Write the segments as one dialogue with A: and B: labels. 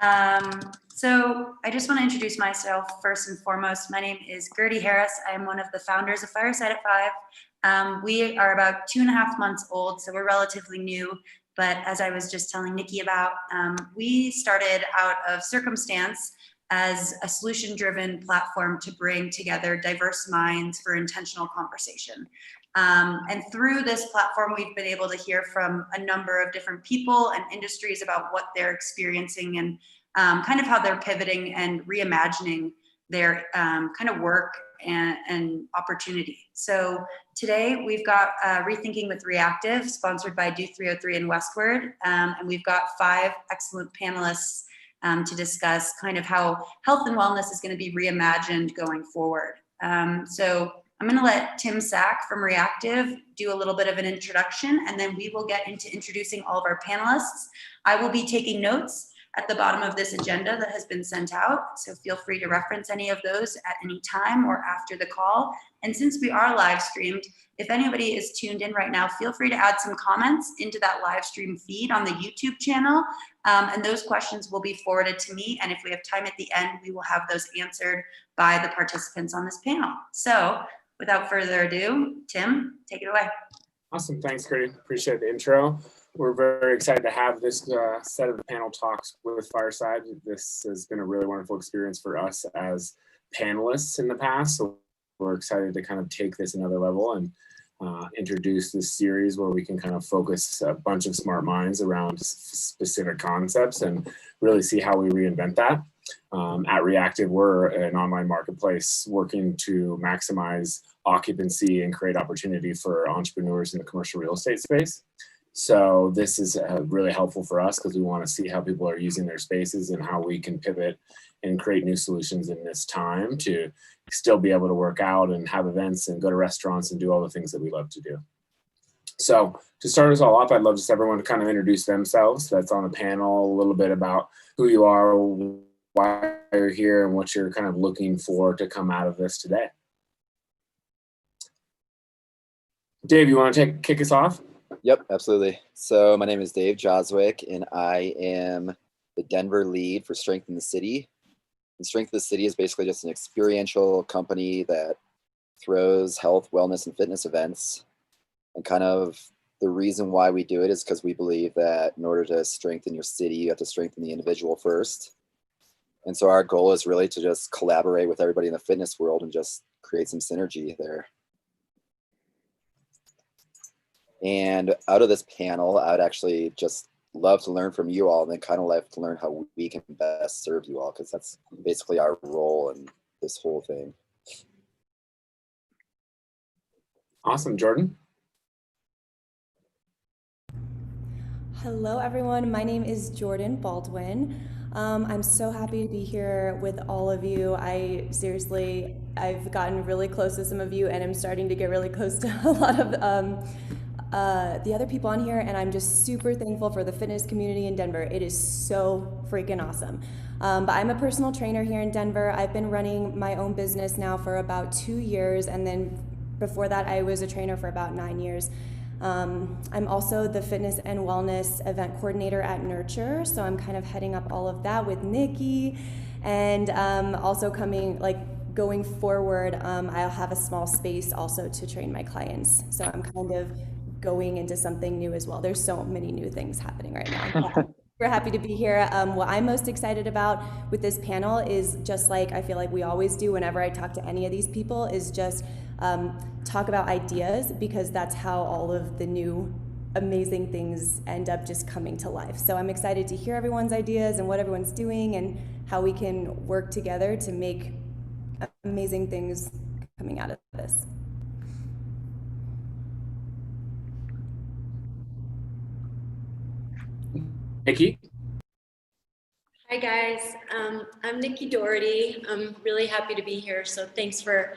A: So I just want to introduce myself first and foremost. My name is Gertie Harris. I am one of the founders of Fireside at 5. We are about 2.5 months old, so we're relatively new. But as I was just telling Nikki about, we started out of circumstance as a solution-driven platform to bring together diverse minds for intentional conversation. And through this platform, we've been able to hear from a number of different people and industries about what they're experiencing and kind of how they're pivoting and reimagining their kind of work and opportunity. So today we've got Rethinking with Reactiv, sponsored by Do 303 and Westward. And we've got 5 excellent panelists to discuss kind of how health and wellness is going to be reimagined going forward. So I'm going to let Tim Sack from Reactiv do a little bit of an introduction, and then we will get into introducing all of our panelists. I will be taking notes at the bottom of this agenda that has been sent out, so feel free to reference any of those at any time or after the call. And since we are live streamed, if anybody is tuned in right now, feel free to add some comments into that live stream feed on the YouTube channel, and those questions will be forwarded to me, and if we have time at the end, we will have those answered by the participants on this panel. So without further ado, Tim, take it away.
B: Awesome, thanks, Gertie. Appreciate the intro. We're very excited to have this set of panel talks with Fireside. This has been a really wonderful experience for us as panelists in the past. So we're excited to kind of take this another level and introduce this series where we can kind of focus a bunch of smart minds around specific concepts and really see how we reinvent that. At Reactiv, we're an online marketplace working to maximize occupancy and create opportunity for entrepreneurs in the commercial real estate space. So this is really helpful for us because we want to see how people are using their spaces and how we can pivot and create new solutions in this time to still be able to work out and have events and go to restaurants and do all the things that we love to do. So to start us all off, I'd love just everyone to kind of introduce themselves that's on the panel, a little bit about who you are, why you're here, and what you're kind of looking for to come out of this today. Dave, you want to kick us off?
C: Yep, absolutely. So my name is Dave Joswick, and I am the Denver lead for Strength in the City. And Strength in the City is basically just an experiential company that throws health, wellness, and fitness events. And kind of the reason why we do it is because we believe that in order to strengthen your city, you have to strengthen the individual first. And so our goal is really to just collaborate with everybody in the fitness world and just create some synergy there. And out of this panel, I would actually just love to learn from you all, and then kind of love to learn how we can best serve you all, because that's basically our role in this whole thing.
B: Awesome. Jordan?
D: Hello, everyone. My name is Jordan Baldwin. I'm so happy to be here with all of you. I've gotten really close to some of you, and I'm starting to get really close to a lot of the other people on here, and I'm just super thankful for the fitness community in Denver. It is so freaking awesome. But I'm a personal trainer here in Denver. I've been running my own business now for about 2 years, and then before that I was a trainer for about 9 years. I'm also the fitness and wellness event coordinator at Nurture, so I'm kind of heading up all of that with Nikki, and also going forward, I'll have a small space also to train my clients. So I'm kind of going into something new as well. There's so many new things happening right now. We're happy to be here. What I'm most excited about with this panel is, just like I feel like we always do whenever I talk to any of these people, is just talk about ideas, because that's how all of the new amazing things end up just coming to life. So I'm excited to hear everyone's ideas and what everyone's doing and how we can work together to make amazing things coming out of this.
B: Nikki?
E: Hi guys, I'm Nikki Doherty. I'm really happy to be here, so thanks for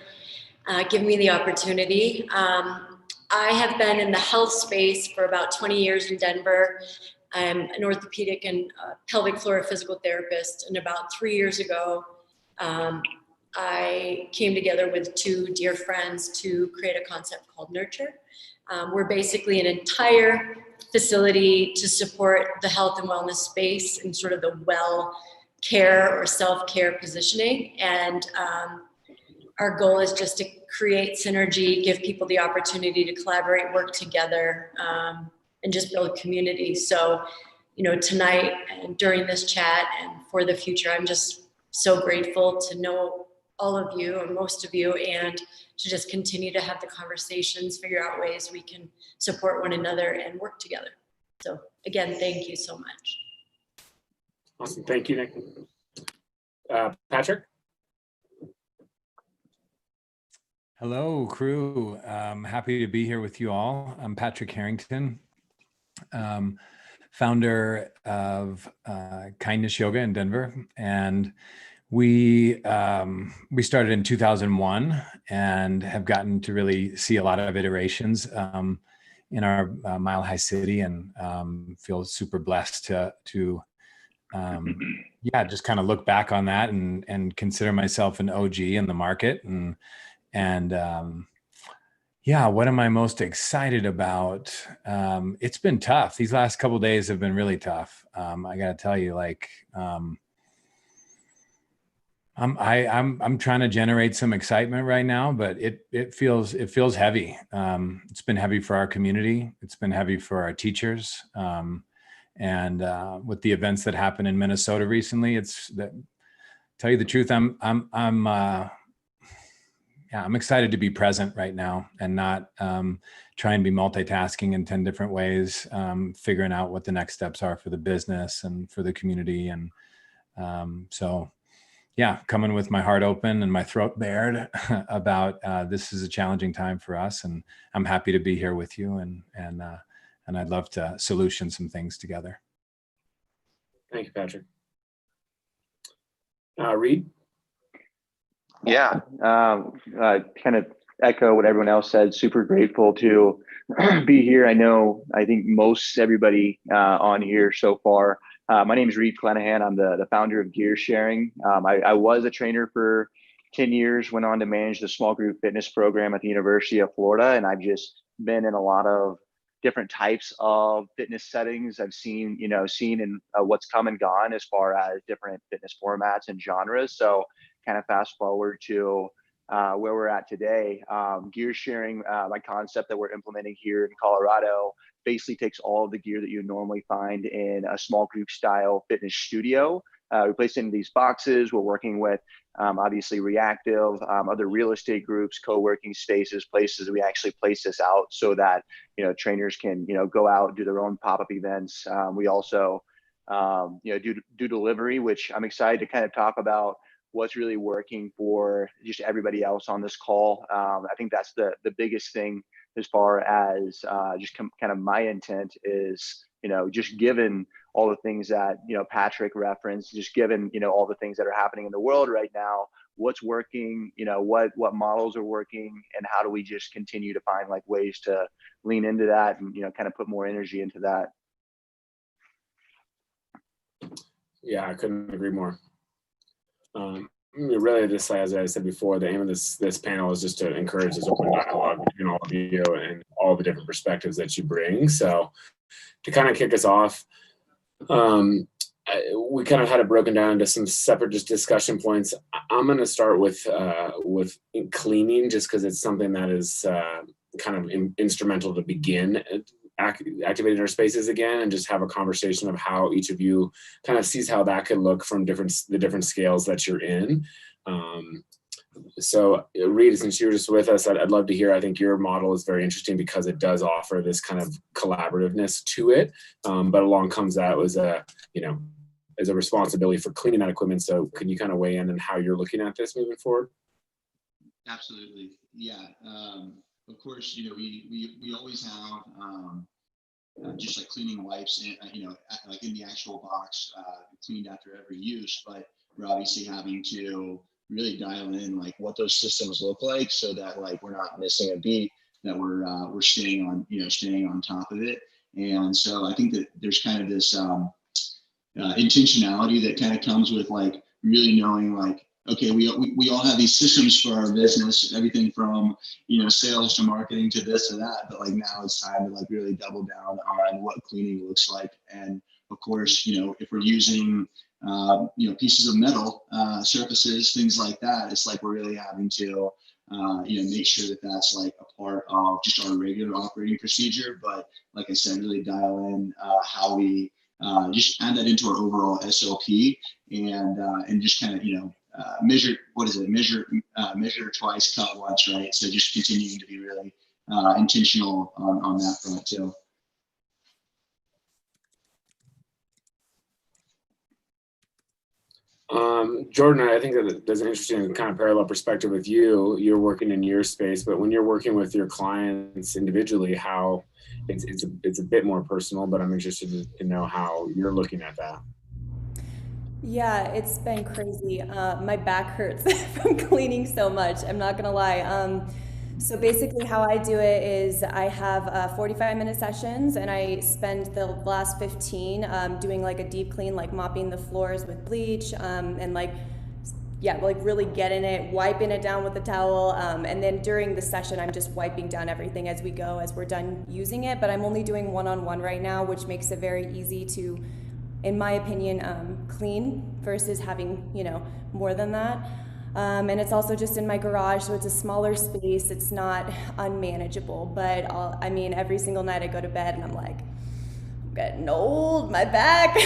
E: giving me the opportunity. I have been in the health space for about 20 years in Denver. I'm an orthopedic and pelvic floor physical therapist, and about 3 years ago, I came together with 2 dear friends to create a concept called Nurture. We're basically an entire facility to support the health and wellness space and sort of the well care or self-care positioning. And our goal is just to create synergy, give people the opportunity to collaborate, work together, and just build community. So, you know, tonight and during this chat and for the future, I'm just so grateful to know all of you, or most of you, and to just continue to have the conversations, figure out ways we can support one another and work together. So again, thank you so much.
B: Awesome. Thank you, Nick. Patrick?
F: Hello, crew. Happy to be here with you all. I'm Patrick Harrington, founder of Kindness Yoga in Denver, and we started in 2001 and have gotten to really see a lot of iterations in our Mile High City, and feel super blessed to just kind of look back on that and consider myself an OG in the market. And what am I most excited about? It's been tough. These last couple of days have been really tough. I gotta tell you, I'm trying to generate some excitement right now, but it feels heavy. It's been heavy for our community. It's been heavy for our teachers. And with the events that happened in Minnesota recently, tell you the truth, I'm excited to be present right now and not try and be multitasking in 10 different ways, figuring out what the next steps are for the business and for the community. And coming with my heart open and my throat bared about this is a challenging time for us, and I'm happy to be here with you, and I'd love to solution some things together.
B: Thank you, Patrick. Reed?
G: Yeah, kind of echo what everyone else said. Super grateful to be here. I think most everybody on here so far. My name is Reed Clenahan. I'm the founder of Gear Sharing. I was a trainer for 10 years, went on to manage the small group fitness program at the University of Florida. And I've just been in a lot of different types of fitness settings. I've seen in what's come and gone as far as different fitness formats and genres. So kind of fast forward to where we're at today. Gear Sharing, my concept that we're implementing here in Colorado, basically takes all of the gear that you normally find in a small group style fitness studio. We place it in these boxes. We're working with obviously Reactiv, other real estate groups, co-working spaces, places. We actually place this out so that trainers can go out and do their own pop-up events. We also do delivery, which I'm excited to kind of talk about what's really working for just everybody else on this call. I think that's the biggest thing as far as just kind of my intent is, just given all the things that, Patrick referenced, just given, all the things that are happening in the world right now, what's working, what models are working, and how do we just continue to find ways to lean into that and, kind of put more energy into that.
B: Yeah, I couldn't agree more. Really, just as I said before, the aim of this panel is just to encourage this open dialogue between all of you and all the different perspectives that you bring. So to kind of kick us off, we kind of had it broken down into some separate discussion points. I'm going to start with cleaning, just because it's something that is kind of instrumental to begin activating our spaces again, and just have a conversation of how each of you kind of sees how that could look from the different scales that you're in. So Reed, since you're just with us, I'd love to hear. I think your model is very interesting because it does offer this kind of collaborativeness to it. But along comes that as a responsibility for cleaning that equipment. So can you kind of weigh in on how you're looking at this moving forward?
H: Absolutely. Yeah. Of course, we always have just like cleaning wipes, like in the actual box, cleaned after every use. But we're obviously having to really dial in what those systems look like, so that we're not missing a beat, that we're staying on top of it. And so I think that there's kind of this intentionality that kind of comes with really knowing okay, we all have these systems for our business, everything from, sales to marketing to this or that, but like now it's time to like really double down on what cleaning looks like. And of course, if we're using, pieces of metal, surfaces, things like that, it's like we're really having to, make sure that that's like a part of just our regular operating procedure. But like I said, really dial in how we just add that into our overall SOP and just kind of, measure, measure twice, cut once, right? So just continuing to be really intentional on that front too.
B: Jordan, I think that there's an interesting kind of parallel perspective with you. You're working in your space, but when you're working with your clients individually, how it's a bit more personal, but I'm interested to know how you're looking at that.
D: Yeah, it's been crazy. My back hurts from cleaning so much. I'm not gonna lie. So basically how I do it is I have 45-minute sessions and I spend the last 15 doing like a deep clean, like mopping the floors with bleach and like really getting it, wiping it down with the towel. And then during the session, I'm just wiping down everything as we go, as we're done using it. But I'm only doing one-on-one right now, which makes it very easy to, in my opinion, clean versus having, more than that. And it's also just in my garage, so it's a smaller space. It's not unmanageable, but every single night I go to bed and I'm like, I'm getting old, my back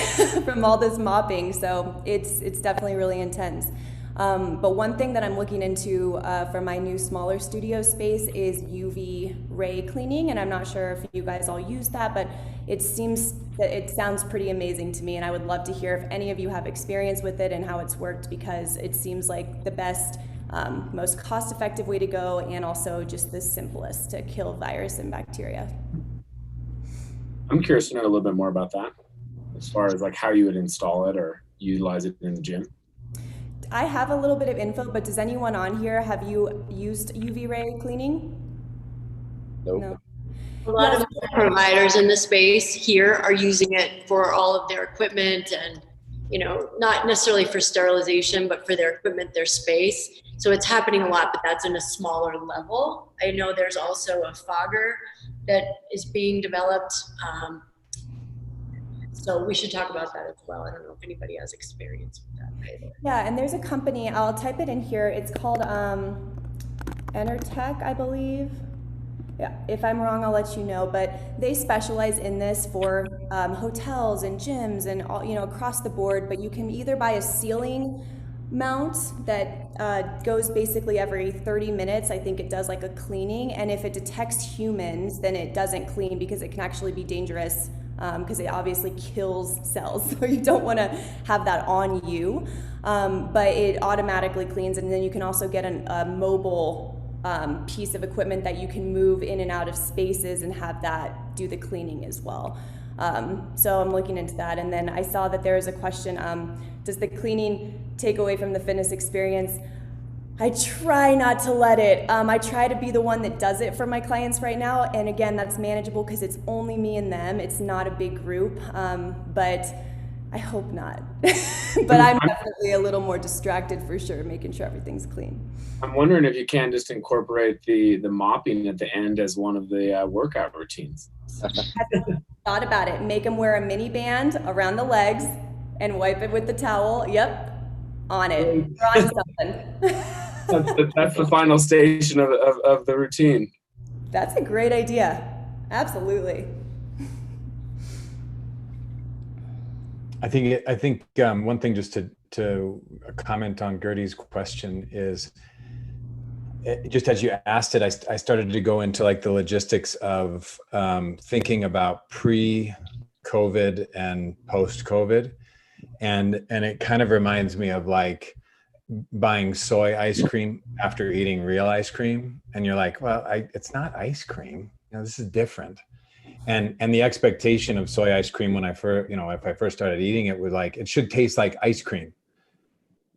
D: from all this mopping. So it's definitely really intense. But one thing that I'm looking into for my new smaller studio space is UV ray cleaning, and I'm not sure if you guys all use that, but it sounds pretty amazing to me, and I would love to hear if any of you have experience with it and how it's worked, because it seems like the best, most cost-effective way to go, and also just the simplest to kill virus and bacteria.
B: I'm curious to know a little bit more about that, as far as like how you would install it or utilize it in the gym.
D: I have a little bit of info, but does anyone on here, have you used UV ray cleaning?
C: Nope.
D: No.
E: A lot of providers in the space here are using it for all of their equipment and, not necessarily for sterilization, but for their equipment, their space. So it's happening a lot, but that's in a smaller level. I know there's also a fogger that is being developed. So we should talk about that as well. I don't know if anybody has experience with that either.
D: Yeah, and there's a company, I'll type it in here. It's called Enertech, I believe. Yeah, if I'm wrong, I'll let you know, but they specialize in this for hotels and gyms and all, across the board. But you can either buy a ceiling mount that goes basically every 30 minutes. I think it does like a cleaning, and if it detects humans, then it doesn't clean because it can actually be dangerous because it obviously kills cells. So you don't want to have that on you, but it automatically cleans, and then you can also get a mobile piece of equipment that you can move in and out of spaces and have that do the cleaning as well. So I'm looking into that. And then I saw that there is a question, does the cleaning take away from the fitness experience? I try not to let it. I try to be the one that does it for my clients right now. And again, that's manageable because it's only me and them. It's not a big group, but I hope not. But I'm definitely a little more distracted for sure, making sure everything's clean.
B: I'm wondering if you can just incorporate the mopping at the end as one of the workout routines.
D: Thought about it. Make them wear a mini band around the legs and wipe it with the towel. Yep, on it. You're on to something.
B: That's the final station of the routine.
D: That's a great idea. Absolutely.
F: I think one thing just to comment on Gertie's question is, just as you asked it, I started to go into like the logistics of thinking about pre-COVID and post-COVID, and it kind of reminds me of like buying soy ice cream after eating real ice cream, and you're like, well, it's not ice cream. This is different. And the expectation of soy ice cream when I first, if I first started eating it, was like, it should taste like ice cream.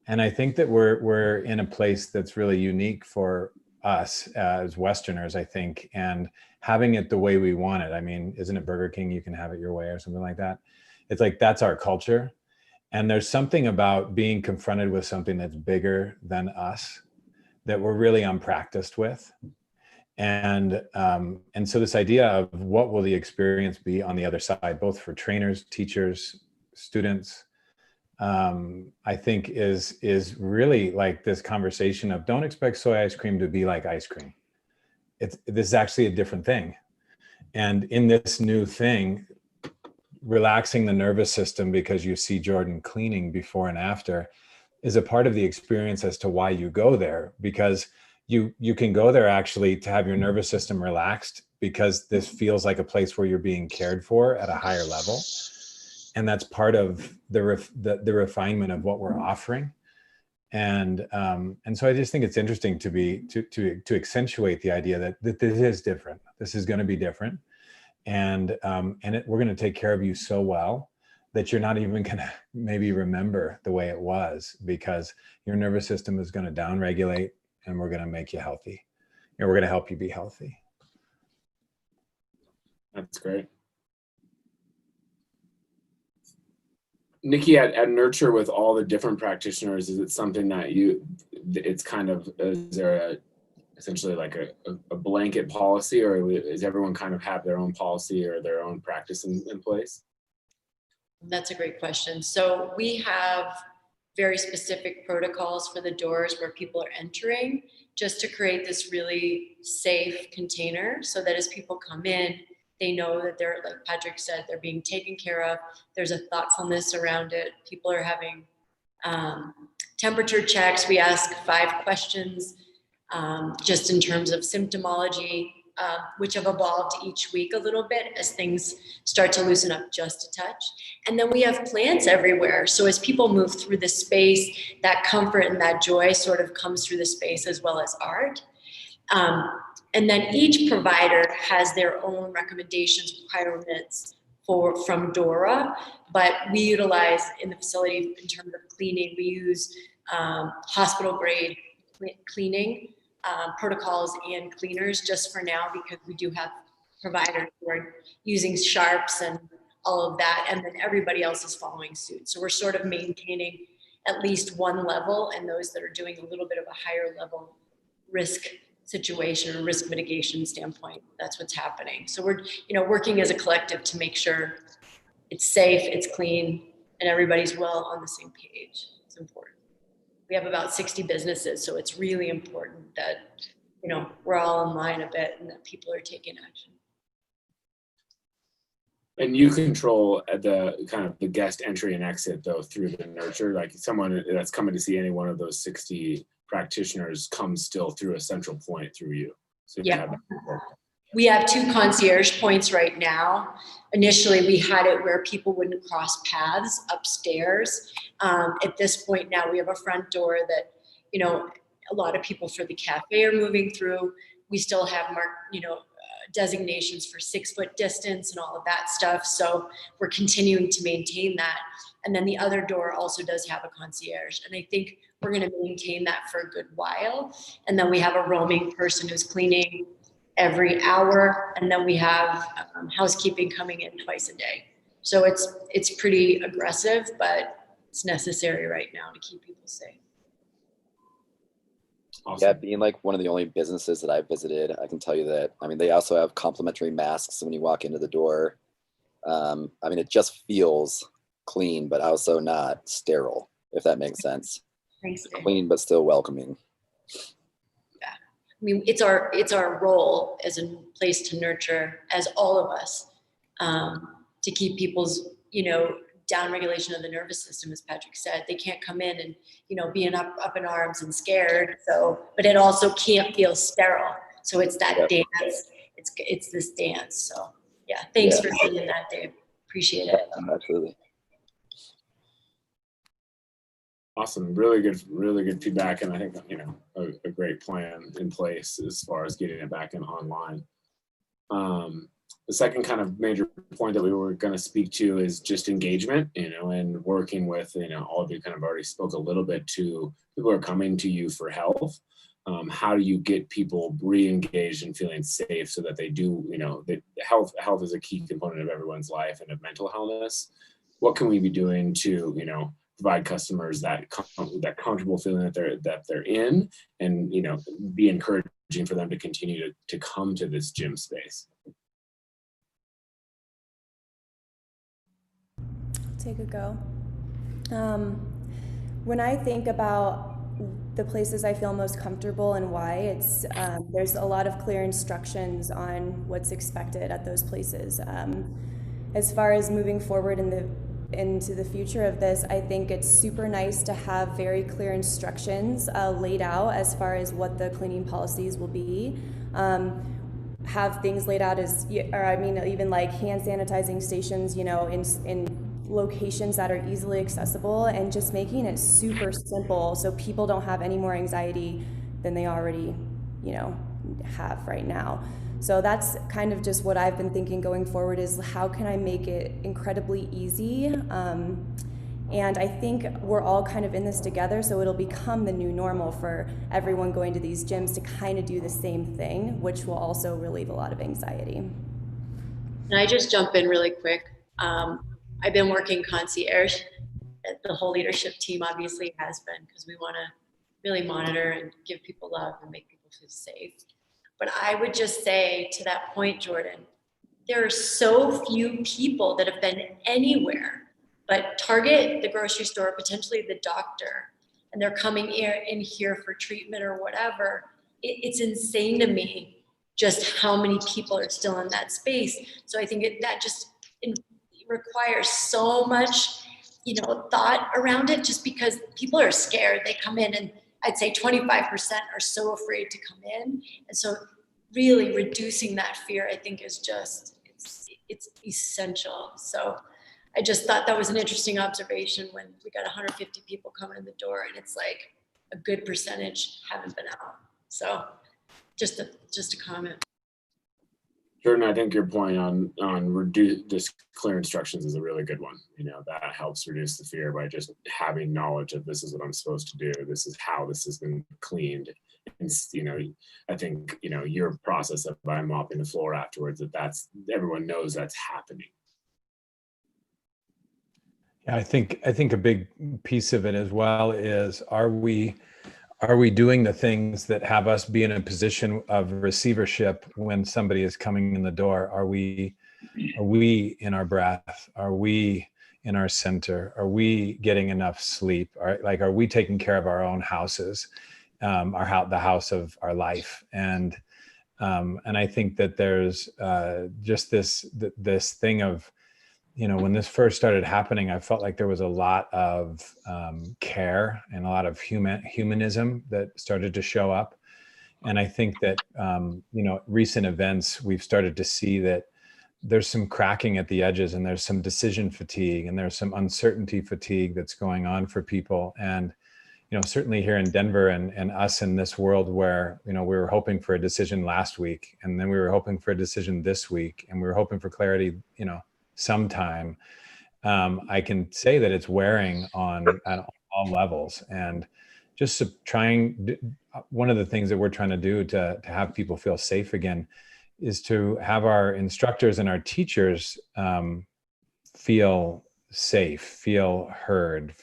F: And I think that we're in a place that's really unique for us as Westerners, I think, and having it the way we want it. I mean, isn't it Burger King? You can have it your way or something like that. It's like, that's our culture. And there's something about being confronted with something that's bigger than us that we're really unpracticed with. And so this idea of what will the experience be on the other side, both for trainers, teachers, students, I think is really like this conversation of don't expect soy ice cream to be like ice cream. This is actually a different thing. And in this new thing, relaxing the nervous system because you see Jordan cleaning before and after is a part of the experience as to why you go there, because you can go there actually to have your nervous system relaxed because this feels like a place where you're being cared for at a higher level. And that's part of the refinement of what we're offering. And so I just think it's interesting to accentuate the idea that this is different. This is going to be different. And we're going to take care of you so well that you're not even going to maybe remember the way it was, because your nervous system is going to downregulate, and we're going to make you healthy. And we're going to help you be healthy.
B: That's great. Nikki, at Nurture, with all the different practitioners, is it something that it's kind of, is there essentially like a blanket policy, or is everyone kind of have their own policy or their own practice in place?
E: That's a great question. So we have very specific protocols for the doors where people are entering, just to create this really safe container so that as people come in, they know that they're, like Patrick said, they're being taken care of. There's a thoughtfulness around it. People are having temperature checks. We ask 5 questions just in terms of symptomology, which have evolved each week a little bit as things start to loosen up just a touch. And then we have plants everywhere. So as people move through the space, that comfort and that joy sort of comes through the space, as well as art. And then each provider has their own recommendations, requirements from DORA, but we utilize in the facility in terms of cleaning, we use hospital grade cleaning protocols and cleaners just for now, because we do have providers who are using sharps and all of that, and then everybody else is following suit. So we're sort of maintaining at least one level, and those that are doing a little bit of a higher level risk situation or risk mitigation standpoint, that's what's happening. So we're working as a collective to make sure it's safe, it's clean, and everybody's well on the same page. It's important. We have about 60 businesses, so it's really important that we're all in line a bit and that people are taking action.
B: And you control the kind of the guest entry and exit though through the Nurture, like someone that's coming to see any one of those 60 practitioners comes still through a central point through you. So
E: yeah. We have 2 concierge points right now. Initially, we had it where people wouldn't cross paths upstairs. At this point now, we have a front door that, a lot of people for the cafe are moving through. We still have designations for 6-foot distance and all of that stuff. So we're continuing to maintain that. And then the other door also does have a concierge. And I think we're going to maintain that for a good while. And then we have a roaming person who's cleaning every hour. And then we have housekeeping coming in twice a day. So it's pretty aggressive, but it's necessary right now to keep people safe.
B: Awesome.
C: Yeah, being like one of the only businesses that I've visited, I can tell you that, they also have complimentary masks when you walk into the door. It just feels clean, but also not sterile, if that makes sense.
E: Thanks, Dave.
C: Clean, but still welcoming.
E: Yeah. It's our role as a place to nurture, as all of us, to keep people's, down regulation of the nervous system, as Patrick said. They can't come in and, being up in arms and scared. So, but it also can't feel sterile. So it's that dance. It's this dance. So yeah, thanks for saying that, Dave. Appreciate it.
C: Absolutely.
B: Awesome. Really good feedback. And I think, a great plan in place as far as getting it back in online. The second kind of major point that we were going to speak to is just engagement, and working with, all of you kind of already spoke a little bit to people who are coming to you for health. How do you get people re-engaged and feeling safe so that they do, that health is a key component of everyone's life and of mental wellness. What can we be doing to, provide customers that that comfortable feeling that they're in, and be encouraging for them to continue to come to this gym space.
D: Take a go. When I think about the places I feel most comfortable and why, it's there's a lot of clear instructions on what's expected at those places. As far as moving forward into the future of this, I think it's super nice to have very clear instructions laid out as far as what the cleaning policies will be. Have things laid out even like hand sanitizing stations, in locations that are easily accessible, and just making it super simple so people don't have any more anxiety than they already, have right now. So that's kind of just what I've been thinking going forward, is how can I make it incredibly easy? And I think we're all kind of in this together, so it'll become the new normal for everyone going to these gyms to kind of do the same thing, which will also relieve a lot of anxiety.
E: Can I just jump in really quick? I've been working concierge. The whole leadership team obviously has been, because we want to really monitor and give people love and make people feel safe. But I would just say, to that point, Jordan, there are so few people that have been anywhere but Target, the grocery store, potentially the doctor, and they're coming in here for treatment or whatever. It's insane to me just how many people are still in that space. So I think that just requires so much, thought around it, just because people are scared. They come in, and I'd say 25% are so afraid to come in. And so really reducing that fear, I think, is just, it's essential. So I just thought that was an interesting observation when we got 150 people coming in the door, and it's like a good percentage haven't been out. So just a comment.
B: Jordan, I think your point on reduce clear instructions is a really good one. That helps reduce the fear by just having knowledge of, this is what I'm supposed to do. This is how this has been cleaned. And I think your process of by mopping the floor afterwards, that's everyone knows that's happening.
F: Yeah, I think a big piece of it as well is, are we doing the things that have us be in a position of receivership when somebody is coming in the door? Are we in our breath? Are we in our center? Are we getting enough sleep? Are we taking care of our own houses, the house of our life? And I think that there's just this thing of, when this first started happening, I felt like there was a lot of care and a lot of humanism that started to show up. And I think that, recent events, we've started to see that there's some cracking at the edges, and there's some decision fatigue, and there's some uncertainty fatigue that's going on for people. And, certainly here in Denver and us in this world where, we were hoping for a decision last week, and then we were hoping for a decision this week, and we were hoping for clarity, sometime. I can say that it's wearing on at all levels, and just one of the things that we're trying to do to have people feel safe again is to have our instructors and our teachers feel safe, feel heard.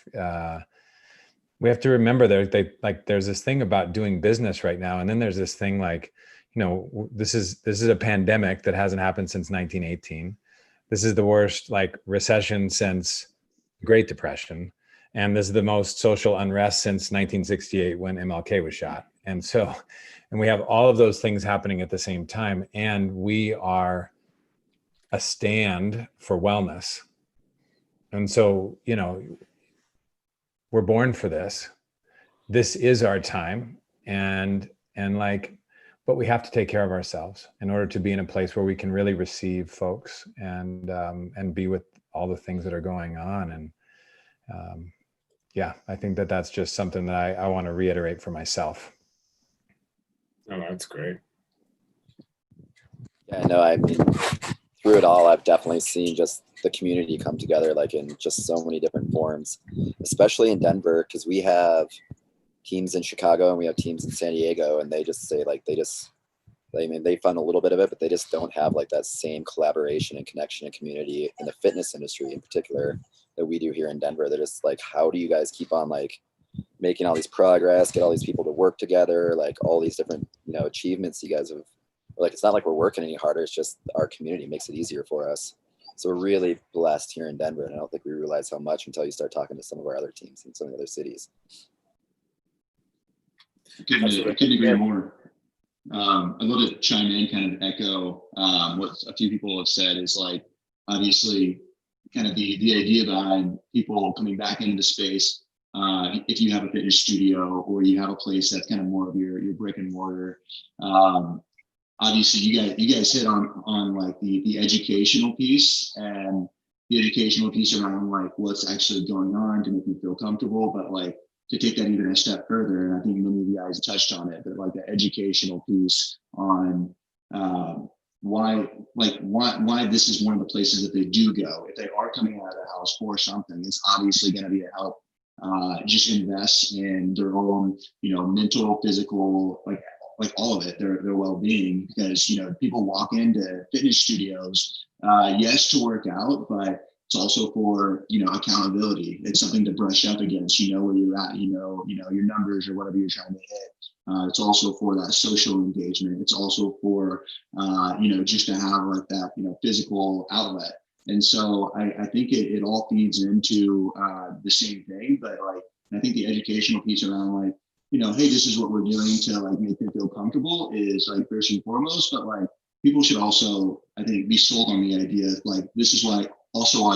F: We have to remember there's this thing about doing business right now, and then there's this thing like, this is a pandemic that hasn't happened since 1918. This is the worst recession since the Great Depression. And this is the most social unrest since 1968 when MLK was shot. And we have all of those things happening at the same time. And we are a stand for wellness. And so, we're born for this. This is our time. But we have to take care of ourselves in order to be in a place where we can really receive folks and be with all the things that are going on. And I think that that's just something that I want to reiterate for myself.
B: Oh, that's great.
C: Yeah, no, I mean, through it all, I've definitely seen just the community come together, in just so many different forms, especially in Denver, because we have teams in Chicago and we have teams in San Diego, and they just say they fund a little bit of it, but they just don't have that same collaboration and connection and community in the fitness industry in particular, that we do here in Denver. They're just like, how do you guys keep on like making all these progress, get all these people to work together, like all these different, you know, achievements you guys have. Like, it's not like we're working any harder. It's just our community makes it easier for us. So we're really blessed here in Denver. And I don't think we realize how much until you start talking to some of our other teams in some of the other cities.
H: Couldn't agree more. I'd love to chime in, kind of echo what a few people have said. Is like, obviously, kind of the idea behind people coming back into the space. If you have a fitness studio or you have a place that's kind of more of your brick and mortar, obviously you guys hit on like the educational piece and the educational piece around like what's actually going on to make you feel comfortable, but like to take that even a step further, and I think many of you guys touched on it, but like the educational piece on why this is one of the places that they do go if they are coming out of the house for something. It's obviously going to be a help. Just invest in their own, you know, mental, physical, like all of it, their well-being, because, you know, people walk into fitness studios, yes, to work out, but it's also for, you know, accountability. It's something to brush up against, you know, where you're at, you know, your numbers or whatever you're trying to hit. It's also for that social engagement. It's also for, you know, just to have like that, you know, physical outlet. And so I think it all feeds into the same thing, but like, I think the educational piece around like, you know, hey, this is what we're doing to like make them feel comfortable is like first and foremost, but like people should also, I think, be sold on the idea like, this is why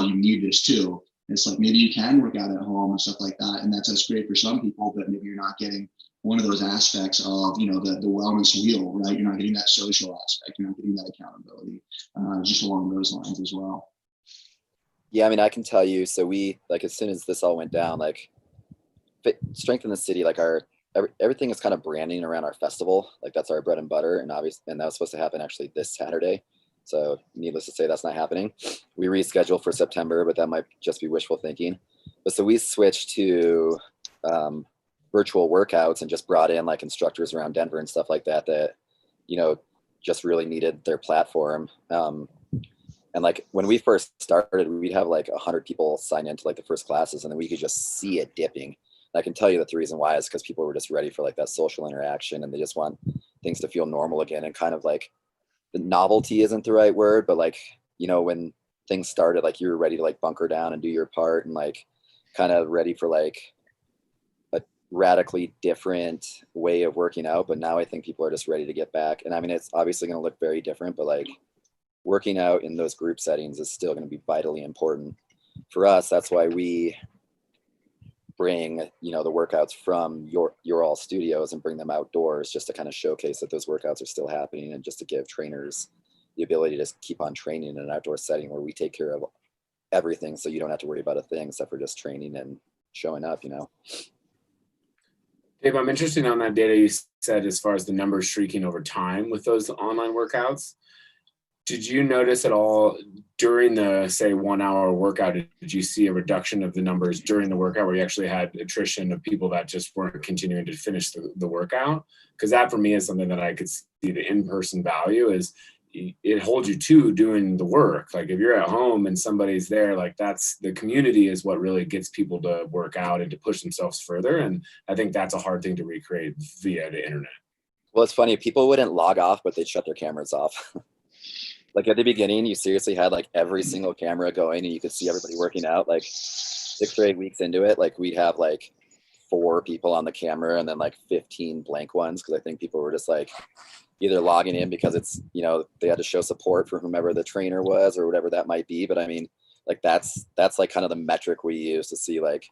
H: you need this too. It's like, maybe you can work out at home and stuff like that. And that's great for some people, but maybe you're not getting one of those aspects of, you know, the wellness wheel, right? You're not getting that social aspect. You're not getting that accountability, just along those lines as well.
C: Yeah, I mean, I can tell you, so we, like, as soon as this all went down, like, Strength in the City, like everything is kind of branding around our festival. Like, that's our bread and butter. And obviously, and that was supposed to happen actually this Saturday. So needless to say, that's not happening. We rescheduled for September, but that might just be wishful thinking. But so we switched to virtual workouts and just brought in like instructors around Denver and stuff like that, you know, just really needed their platform. And like when we first started, we'd have like 100 people sign into like the first classes, and then we could just see it dipping. And I can tell you that the reason why is because people were just ready for like that social interaction, and they just want things to feel normal again. And kind of like, the novelty isn't the right word, but like, you know, when things started, like you were ready to like bunker down and do your part and like kind of ready for like a radically different way of working out. But now I think people are just ready to get back. And I mean, it's obviously going to look very different, but like working out in those group settings is still going to be vitally important for us. That's why we bring, you know, the workouts from your all studios and bring them outdoors, just to kind of showcase that those workouts are still happening, and just to give trainers the ability to keep on training in an outdoor setting where we take care of everything, so you don't have to worry about a thing except for just training and showing up, you know.
B: Dave, I'm interested on that data you said as far as the numbers streaking over time with those online workouts. Did you notice at all during the, say, 1 hour workout, did you see a reduction of the numbers during the workout where you actually had attrition of people that just weren't continuing to finish the workout? Because that for me is something that I could see the in-person value is it holds you to doing the work. Like if you're at home and somebody's there, like that's the community is what really gets people to work out and to push themselves further. And I think that's a hard thing to recreate via the internet.
C: Well, it's funny, people wouldn't log off, but they'd shut their cameras off. Like at the beginning, you seriously had like every single camera going and you could see everybody working out. Like 6 or 8 weeks into it, like we'd have like 4 people on the camera and then like 15 blank ones. Cause I think people were just like either logging in because it's, you know, they had to show support for whomever the trainer was or whatever that might be. But I mean, like that's like kind of the metric we use to see like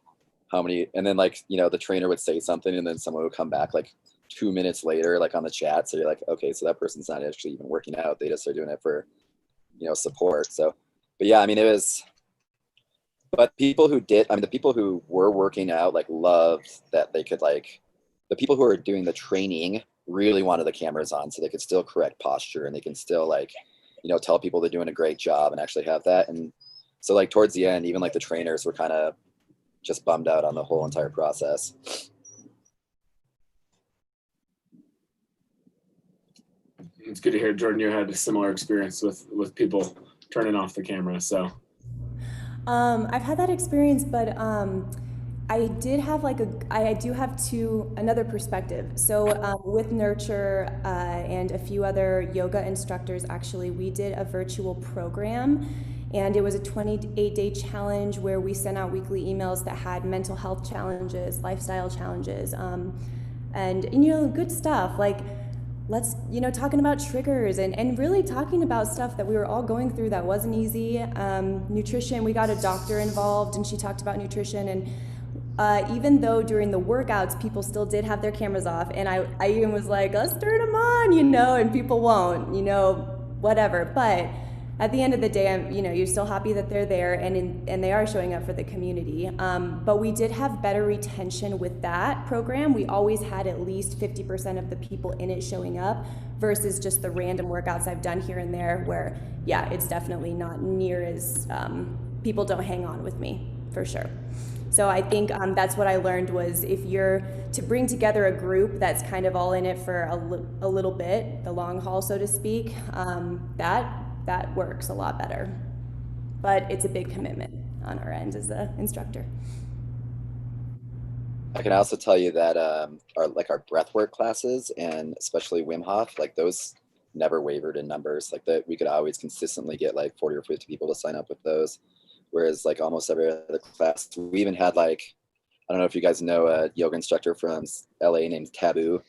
C: how many, and then like, you know, the trainer would say something and then someone would come back like 2 minutes later, like on the chat. So you're like, okay, so that person's not actually even working out. They just are doing it for, you know, support. So, but yeah, I mean, it was, but people who did, I mean, the people who were working out, like loved that they could like, the people who are doing the training really wanted the cameras on so they could still correct posture and they can still like, you know, tell people they're doing a great job and actually have that. And so like towards the end, even like the trainers were kind of just bummed out on the whole entire process.
B: It's good to hear, Jordan, you had a similar experience with people turning off the camera. So
D: I've had that experience, but I did have I do have another perspective. So with Nurture and a few other yoga instructors, actually, we did a virtual program, and it was a 28-day challenge where we sent out weekly emails that had mental health challenges, lifestyle challenges, and good stuff like talking about triggers and really talking about stuff that we were all going through that wasn't easy. Nutrition, we got a doctor involved and she talked about nutrition, and even though during the workouts people still did have their cameras off, and I even was like, let's turn them on, and people won't, whatever. But at the end of the day, you're still happy that they're there and they are showing up for the community. But we did have better retention with that program. We always had at least 50% of the people in it showing up versus just the random workouts I've done here and there where, yeah, it's definitely not near as, people don't hang on with me, for sure. So I think that's what I learned was if you're to bring together a group that's kind of all in it for a little bit, the long haul, so to speak, that works a lot better. But it's a big commitment on our end as the instructor.
C: I can also tell you that our breathwork classes, and especially Wim Hof, like those never wavered in numbers. Like that, we could always consistently get like 40 or 50 people to sign up with those. Whereas like almost every other class, we even had I don't know if you guys know a yoga instructor from LA named Taboo.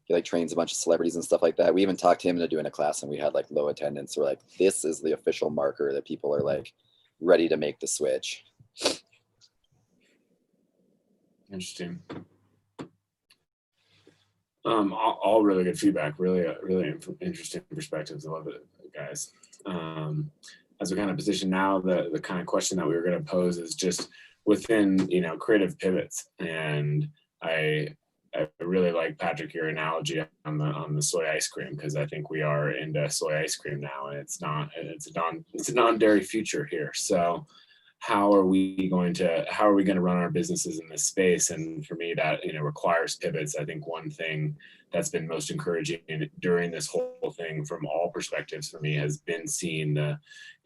C: He trains a bunch of celebrities and stuff like that. We even talked him into doing a class and we had low attendance. We're this is the official marker that people are ready to make the switch.
B: Interesting. All really good feedback. Really interesting perspectives. I love it, guys. As we kind of position now, the kind of question that we were going to pose is just within, creative pivots. And I really like, Patrick, your analogy on the soy ice cream, because I think we are into soy ice cream now, and it's a non-dairy future here. So how are we going to run our businesses in this space? And for me, that requires pivots. I think one thing that's been most encouraging during this whole thing from all perspectives for me has been seeing the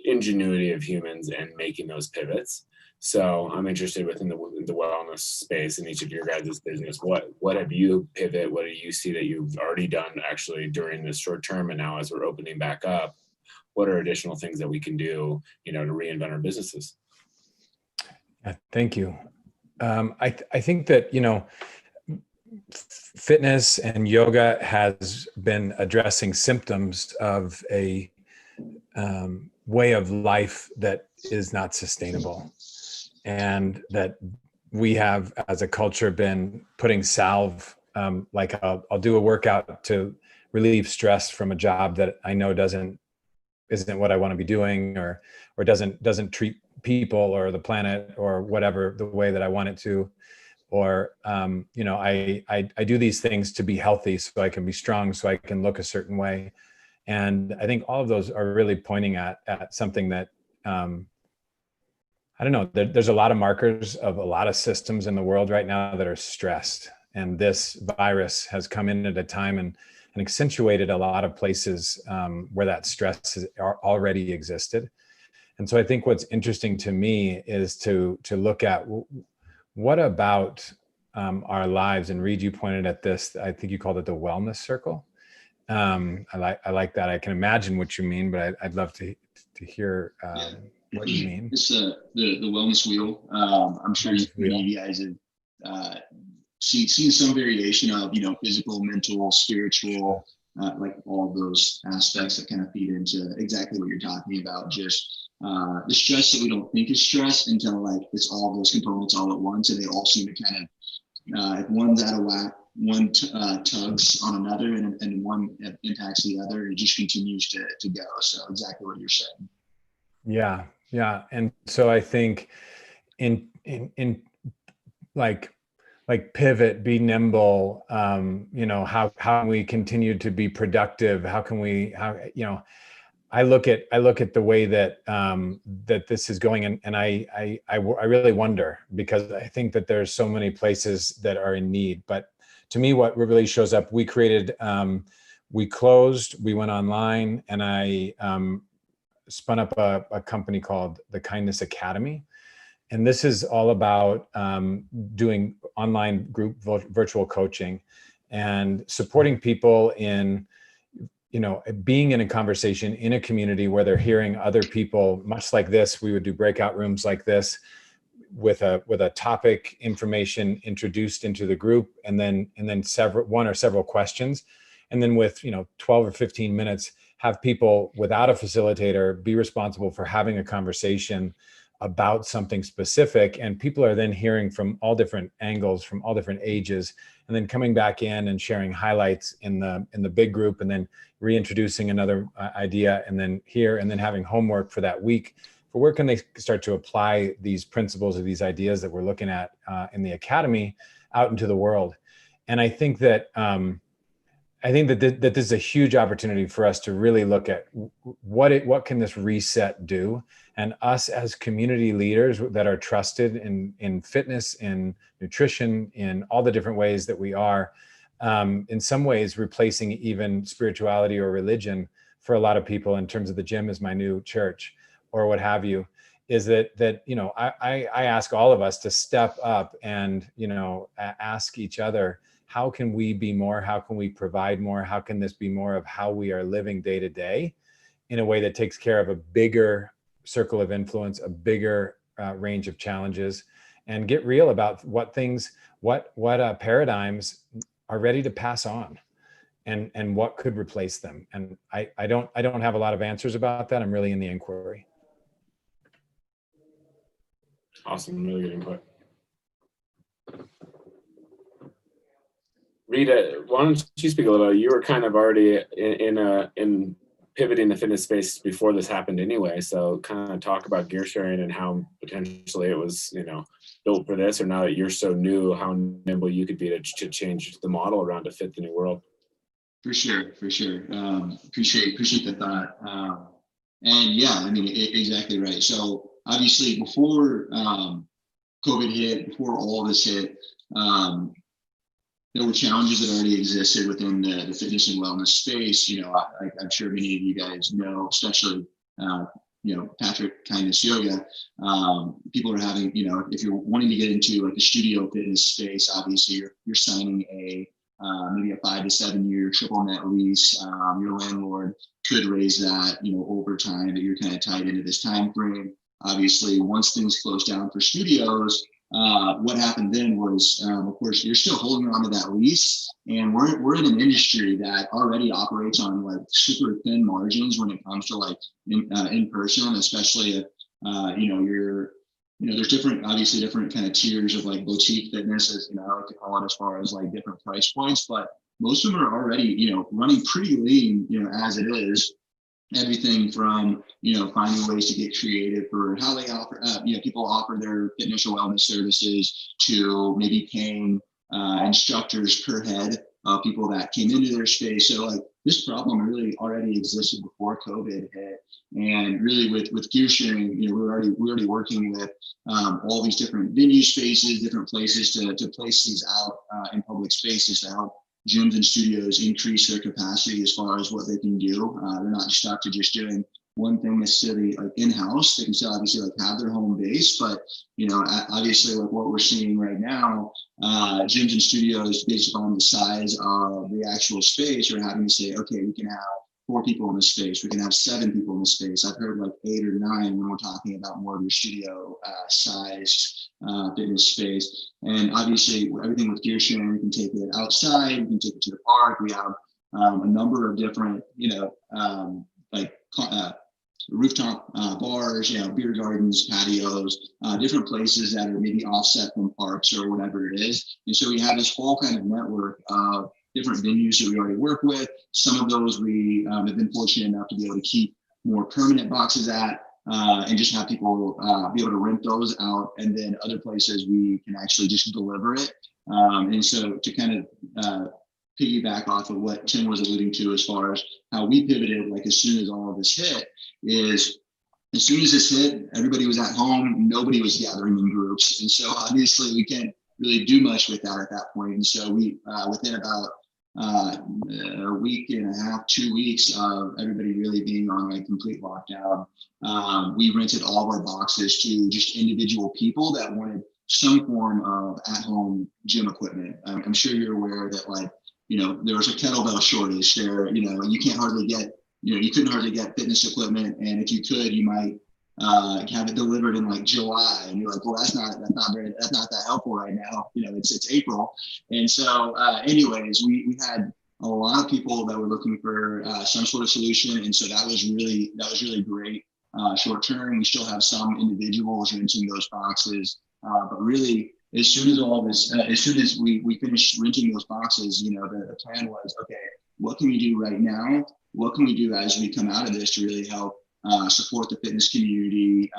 B: ingenuity of humans and making those pivots. So I'm interested within the wellness space in each of your guys' business. What have you pivot? What do you see that you've already done actually during this short term, and now as we're opening back up, what are additional things that we can do, to reinvent our businesses?
F: Yeah, thank you. I think that, fitness and yoga has been addressing symptoms of a way of life that is not sustainable, and that we have as a culture been putting salve, I'll do a workout to relieve stress from a job that I know isn't what I want to be doing, or doesn't treat people or the planet or whatever the way that I want it to, or I do these things to be healthy so I can be strong, so I can look a certain way. And I think all of those are really pointing at something that I don't know, there's a lot of markers of a lot of systems in the world right now that are stressed, and this virus has come in at a time and accentuated a lot of places where that stress has already existed. And so I think what's interesting to me is to look at what about our lives. And Reed, you pointed at this, I think you called it the wellness circle. I like that. I can imagine what you mean, but I'd love to hear what you mean.
H: It's the wellness wheel. I'm sure many of you guys have seen some variation of, physical, mental, spiritual, all of those aspects that kind of feed into exactly what you're talking about. Just the stress that we don't think is stress until it's all those components all at once, and they all seem to kind of, if one's out of whack, one tugs on another, and one impacts the other, and it just continues to go. So exactly what you're saying.
F: Yeah. And so I think in pivot, be nimble, how can we continue to be productive? I look at the way that that this is going, and I really wonder, because I think that there's so many places that are in need. But to me, what really shows up, we closed, we went online, and spun up a company called the Kindness Academy. And this is all about doing online group virtual coaching and supporting people in, being in a conversation in a community where they're hearing other people, much like this. We would do breakout rooms like this with a topic information introduced into the group, and then one or several questions. And then with 12 or 15 minutes, have people without a facilitator be responsible for having a conversation about something specific. And people are then hearing from all different angles, from all different ages, and then coming back in and sharing highlights in the big group, and then reintroducing another idea, and then having homework for that week for where can they start to apply these principles or these ideas that we're looking at in the academy out into the world. And I think that that this is a huge opportunity for us to really look at what can this reset do, and us as community leaders that are trusted in fitness, in nutrition, in all the different ways that we are, in some ways replacing even spirituality or religion for a lot of people in terms of the gym is my new church or what have you, is that I ask all of us to step up and ask each other, how can we be more? How can we provide more? How can this be more of how we are living day to day in a way that takes care of a bigger circle of influence, a bigger range of challenges, and get real about what paradigms are ready to pass on, and what could replace them. And I don't have a lot of answers about that. I'm really in the inquiry.
B: Awesome, really good input. Rita, why don't you speak a little? You were kind of already in pivoting the fitness space before this happened anyway. So kind of talk about gear sharing and how potentially it was, built for this, or now that you're so new, how nimble you could be to change the model around to fit the new world.
H: For sure. Appreciate the thought. And yeah, I mean, exactly right. So obviously before COVID hit, before all this hit, there were challenges that already existed within the fitness and wellness space. I'm sure many of you guys know, especially, Patrick Kindness Yoga. People are having, if you're wanting to get into like the studio fitness space, obviously you're signing maybe a 5 to 7 year triple net lease. Your landlord could raise that, over time, but you're kind of tied into this time frame. Obviously, once things closed down for studios, what happened then was, of course, you're still holding on to that lease, and we're in an industry that already operates on like super thin margins when it comes to like in person, especially if there's different kind of tiers of like boutique fitness, as I like to call it, as far as like different price points, but most of them are already running pretty lean, as it is. Everything from finding ways to get creative for how they offer people offer their fitness or wellness services, to maybe paying instructors per head of people that came into their space. So like this problem really already existed before COVID hit, and really with gear sharing, we're already working with all these different venue spaces, different places to place these out in public spaces to help gyms and studios increase their capacity as far as what they can do. They're not stuck to just doing one thing necessarily like in-house. They can still obviously like have their home base, but obviously like what we're seeing right now, gyms and studios, based on the size of the actual space, are having to say, okay, we can have 4 people in the space, we can have 7 people in the space. I've heard like 8 or 9 when we're talking about more of your studio sized fitness space. And obviously everything with gear sharing, we can take it outside, we can take it to the park. We have a number of different, rooftop bars, beer gardens, patios, different places that are maybe offset from parks or whatever it is. And so we have this whole kind of network of different venues that we already work with. Some of those we have been fortunate enough to be able to keep more permanent boxes at, and just have people be able to rent those out. And then other places we can actually just deliver it. And so to kind of piggyback off of what Tim was alluding to as far as how we pivoted, like as soon as all of this hit, is as soon as this hit, everybody was at home, nobody was gathering in groups. And so obviously we can't really do much with that at that point. And so we, within about a week and a half, 2 weeks of everybody really being on like complete lockdown, we rented all of our boxes to just individual people that wanted some form of at-home gym equipment. I'm sure you're aware that, like, there was a kettlebell shortage there. You can't hardly get, you couldn't hardly get fitness equipment, and if you could, you might have it delivered in like July, and you're like, well, that's not that helpful right now. It's April, and so anyways, we had a lot of people that were looking for some sort of solution, and so that was really great. Short term, we still have some individuals renting those boxes, but really, as soon as we finished renting those boxes, the plan was, okay, what can we do right now? What can we do as we come out of this to really help support the fitness community,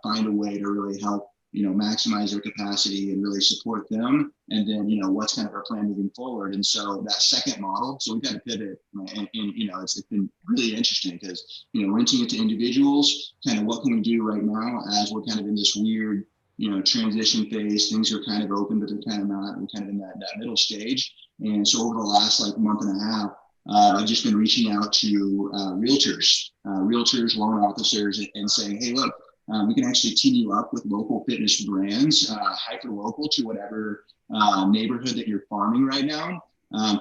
H: find a way to really help, maximize their capacity and really support them. And then, what's kind of our plan moving forward? And so that second model, so we've had to pivot, and it's been really interesting because, renting it to individuals, kind of what can we do right now as we're kind of in this weird, transition phase. Things are kind of open, but they're kind of not. We're kind of in that middle stage. And so over the last like month and a half, I've just been reaching out to realtors, loan officers, and saying, hey, look, we can actually team you up with local fitness brands, hyper local to whatever neighborhood that you're farming right now.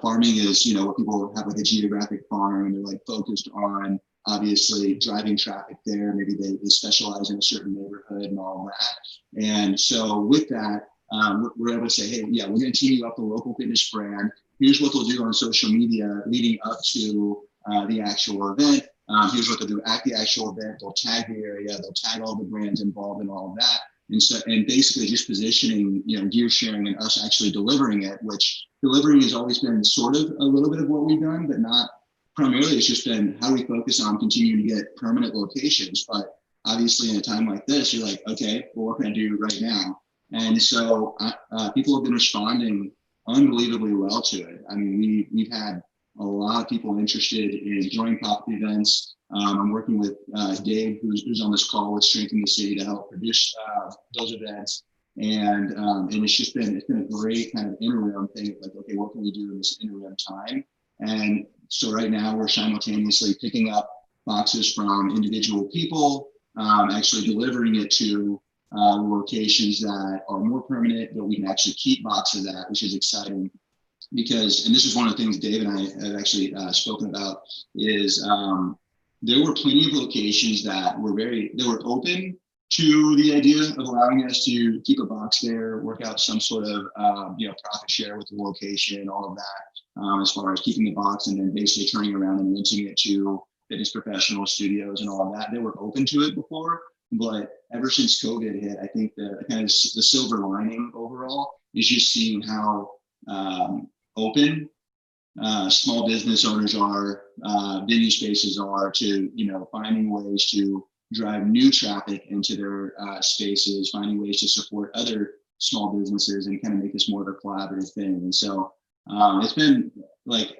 H: Farming is, what people have like a geographic farm, and they're like focused on obviously driving traffic there. Maybe they specialize in a certain neighborhood and all that. And so with that, we're able to say, hey, yeah, we're going to team you up with a local fitness brand. Here's what they'll do on social media leading up to the actual event. Here's what they'll do at the actual event. They'll tag the area. They'll tag all the brands involved in all of that. And basically just positioning, gear sharing and us actually delivering it, which delivering has always been sort of a little bit of what we've done, but not primarily. It's just been how we focus on continuing to get permanent locations. But obviously in a time like this, you're like, okay, well, what can I do right now? And so people have been responding unbelievably well to it. I mean, we've had a lot of people interested in joining pop-up events. I'm working with Dave, who's on this call with Strengthening the City, to help produce those events. And it's been a great kind of interim thing. Like, okay, what can we do in this interim time? And so right now we're simultaneously picking up boxes from individual people, actually delivering it to locations that are more permanent, but we can actually keep boxes at, which is exciting. Because, and this is one of the things Dave and I have actually spoken about, is there were plenty of locations that were open to the idea of allowing us to keep a box there, work out some sort of profit share with the location, all of that, as far as keeping the box and then basically turning around and renting it to fitness professional studios and all of that. They were open to it before, but ever since COVID hit, I think the kind of the silver lining overall is just seeing how open small business owners are, venue spaces are to, finding ways to drive new traffic into their spaces, finding ways to support other small businesses and kind of make this more of a collaborative thing. And so it's been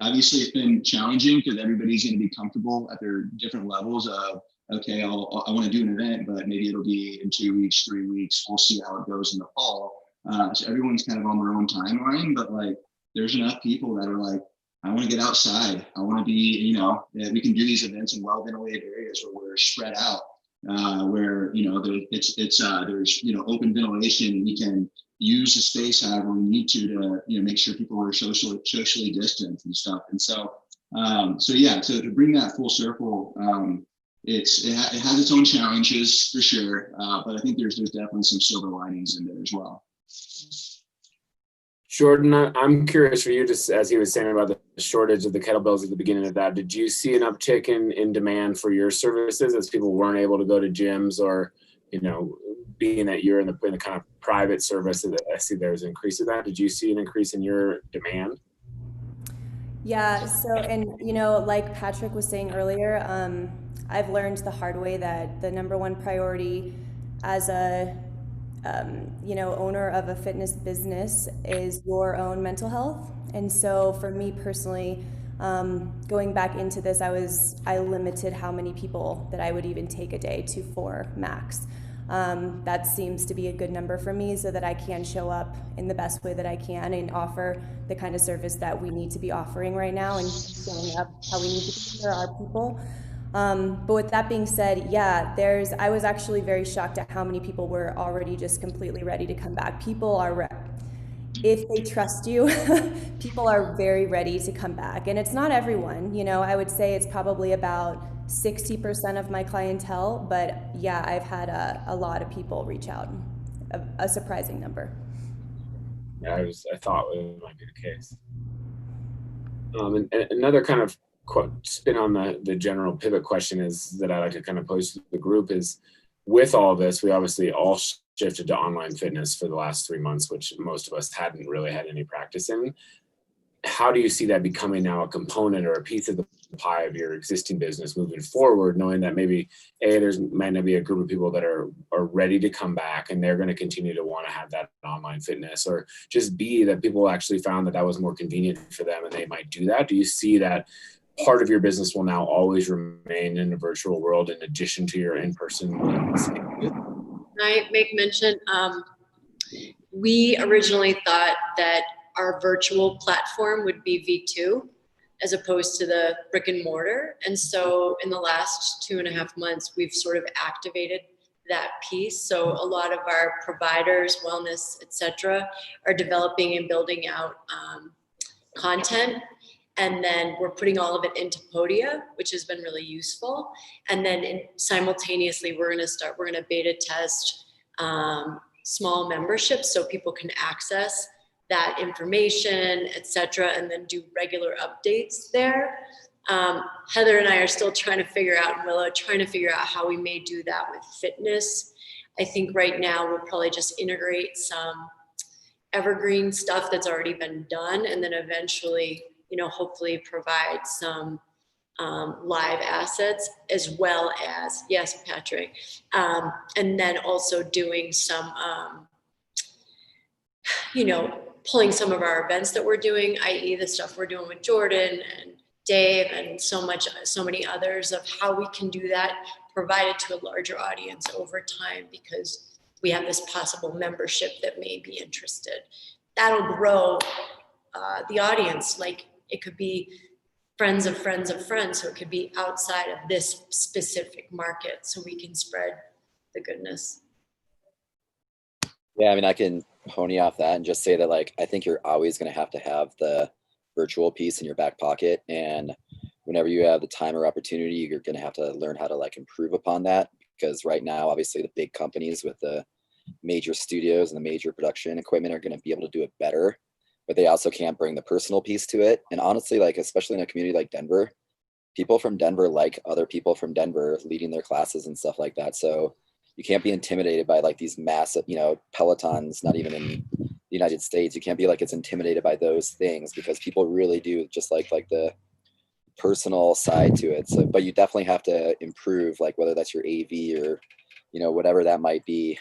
H: obviously it's been challenging because everybody's going to be comfortable at their different levels of, okay, I want to do an event, but maybe it'll be in 2 weeks, 3 weeks. We'll see how it goes in the fall. So everyone's kind of on their own timeline, but there's enough people that are like, I want to get outside. I want to be, we can do these events in well-ventilated areas where we're spread out, where, there's, open ventilation, and we can use the space however we need to make sure people are socially distanced and stuff. And so, so to bring that full circle, it has its own challenges for sure. But I think there's definitely some silver linings in there as well.
B: Jordan, I'm curious for you, just as he was saying about the shortage of the kettlebells at the beginning of that, did you see an uptick in demand for your services as people weren't able to go to gyms, or, being that you're in the kind of private service that I see there's an increase in that? Did you see an increase in your demand?
D: Yeah, so, and like Patrick was saying earlier, I've learned the hard way that the number one priority as a owner of a fitness business is your own mental health. And so for me personally, going back into this, I limited how many people that I would even take a day to 4 max. That seems to be a good number for me so that I can show up in the best way that I can and offer the kind of service that we need to be offering right now and showing up how we need to be for our people. But with that being said, yeah, I was actually very shocked at how many people were already just completely ready to come back. People are, if they trust you, people are very ready to come back. And it's not everyone, I would say it's probably about 60% of my clientele, but yeah, I've had a lot of people reach out, a surprising number.
B: Yeah, I thought it might be the case. And another kind of spin on the general pivot question is that I like to kind of pose to the group is, with all this, we obviously all shifted to online fitness for the last 3 months, which most of us hadn't really had any practice in. How do you see that becoming now a component or a piece of the pie of your existing business moving forward, knowing that maybe there's might not be a group of people that are ready to come back and they're going to continue to want to have that online fitness, or just B, that people actually found that was more convenient for them and they might do that? Do you see that part of your business will now always remain in the virtual world in addition to your in-person?
E: I make mention, we originally thought that our virtual platform would be V2 as opposed to the brick and mortar. And so in the last 2.5 months, we've sort of activated that piece. So a lot of our providers, wellness, et cetera, are developing and building out content. And then we're putting all of it into Podia, which has been really useful. And then simultaneously, we're gonna beta test small memberships so people can access that information, et cetera, and then do regular updates there. Heather and I are still trying to figure out, and Willow, trying to figure out how we may do that with fitness. I think right now we'll probably just integrate some evergreen stuff that's already been done, and then eventually, hopefully provide some live assets, as well as, yes, Patrick, and then also doing some, pulling some of our events that we're doing, i.e. the stuff we're doing with Jordan and Dave and so many others, of how we can do that, provide it to a larger audience over time, because we have this possible membership that may be interested. That'll grow the audience. Like, it could be friends of friends of friends, so it could be outside of this specific market, so we can spread the goodness.
C: Yeah, I mean, I can pony off that and just say that, like, I think you're always going to have the virtual piece in your back pocket, and whenever you have the time or opportunity, you're going to have to learn how to improve upon that, because right now, obviously, the big companies with the major studios and the major production equipment are going to be able to do it better, but they also can't bring the personal piece to it. And honestly, especially in a community like Denver, people from Denver like other people from Denver leading their classes and stuff like that. So you can't be intimidated by these massive, Pelotons, not even in the United States. You can't be it's intimidated by those things, because people really do just like the personal side to it. So, but you definitely have to improve, whether that's your AV or, whatever that might be.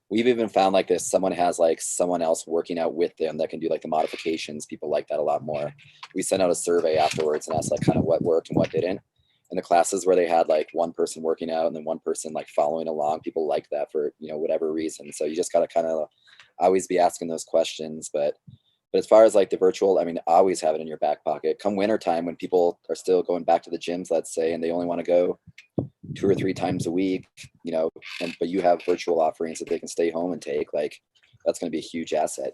C: We've even found this, someone has someone else working out with them that can do the modifications. People like that a lot more. We sent out a survey afterwards and asked kind of what worked and what didn't. And the classes where they had one person working out and then one person following along, people like that for, whatever reason. So you just got to kind of always be asking those questions. But as far as the virtual, I mean, always have it in your back pocket. Come winter time, when people are still going back to the gyms, let's say, and they only want to go 2 or 3 times a week, but you have virtual offerings that they can stay home and take, that's going to be a huge asset,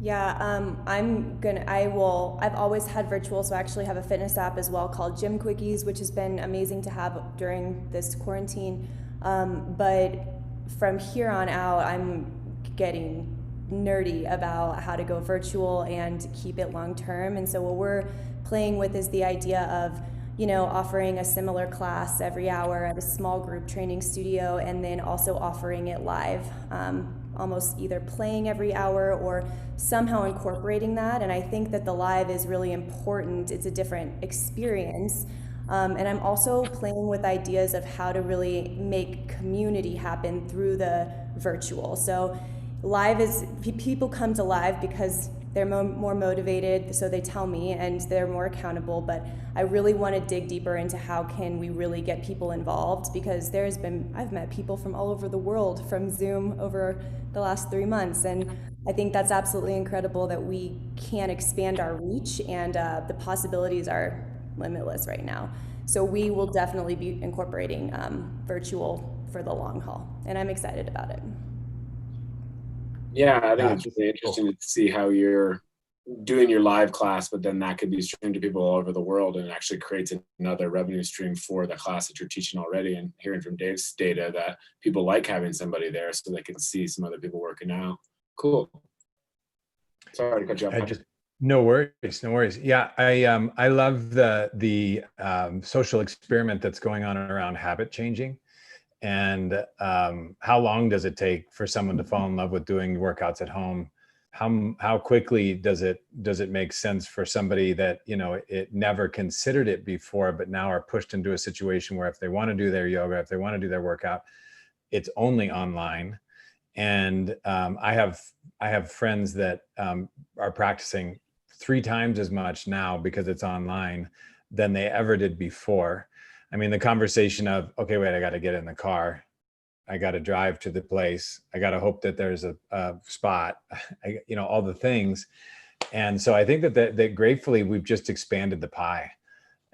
D: Yeah, I've always had virtual, so I actually have a fitness app as well called Gym Quickies, which has been amazing to have during this quarantine. But from here on out, I'm getting nerdy about how to go virtual and keep it long term. And so what we're playing with is the idea of, offering a similar class every hour at a small group training studio, and then also offering it live, almost either playing every hour or somehow incorporating that. And I think that the live is really important. It's a different experience. And I'm also playing with ideas of how to really make community happen through the virtual. So live is, people come to live because they're more motivated, so they tell me, and they're more accountable. But I really want to dig deeper into how can we really get people involved, because I've met people from all over the world from Zoom over the last 3 months, and I think that's absolutely incredible that we can expand our reach, and the possibilities are limitless right now. So we will definitely be incorporating virtual for the long haul, and I'm excited about it.
B: Yeah, I think it's really interesting to see how you're doing your live class, but then that could be streamed to people all over the world, and it actually creates another revenue stream for the class that you're teaching already. And hearing from Dave's data that people like having somebody there so they can see some other people working out. Cool. Sorry to cut you off.
F: No worries, no worries. Yeah, I love the social experiment that's going on around habit changing. And how long does it take for someone to fall in love with doing workouts at home? How quickly does it make sense for somebody that, you know, it never considered it before, but now are pushed into a situation where if they want to do their yoga, if they want to do their workout, it's only online. And I have friends that are practicing 3 times as much now because it's online than they ever did before. I mean, the conversation of, okay, wait, I got to get in the car. I got to drive to the place. I got to hope that there's a spot, you know, all the things. And so I think that gratefully we've just expanded the pie,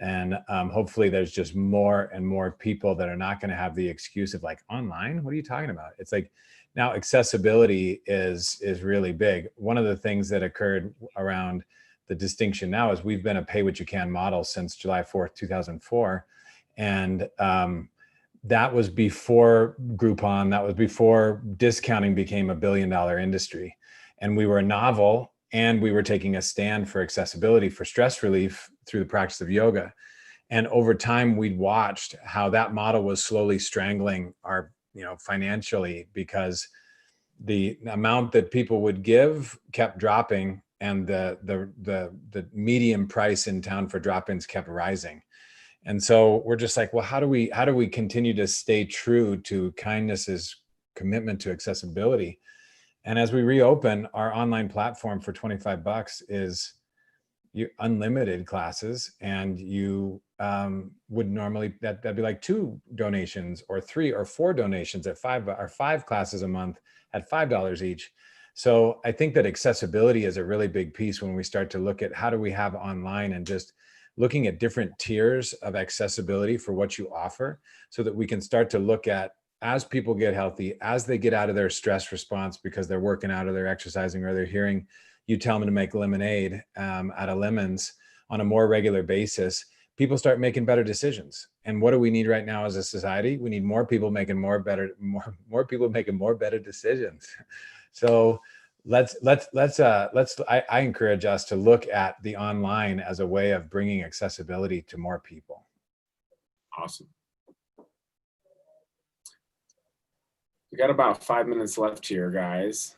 F: and hopefully there's just more and more people that are not going to have the excuse of like, online, what are you talking about? It's like, now accessibility is really big. One of the things that occurred around the distinction now is we've been a pay what you can model since July 4th, 2004. And that was before Groupon, that was before discounting became $1 billion industry. And we were novel, and we were taking a stand for accessibility, for stress relief through the practice of yoga. And over time, we'd watched how that model was slowly strangling our, you know, financially, because the amount that people would give kept dropping, and the median price in town for drop-ins kept rising. And so we're just like, well, how do we continue to stay true to kindness's commitment to accessibility? And as we reopen our online platform for $25 is unlimited classes, and you would normally that'd be like 2 donations or 3 or 4 donations at 5 classes a month at $5 each. So I think that accessibility is a really big piece when we start to look at how do we have online, and just looking at different tiers of accessibility for what you offer, so that we can start to look at, as people get healthy, as they get out of their stress response because they're working out or they're exercising, or they're hearing you tell them to make lemonade out of lemons on a more regular basis, people start making better decisions. And what do we need right now as a society? We need more people making more people making more better decisions. So I encourage us to look at the online as a way of bringing accessibility to more people.
B: Awesome. We got about 5 minutes left here, guys.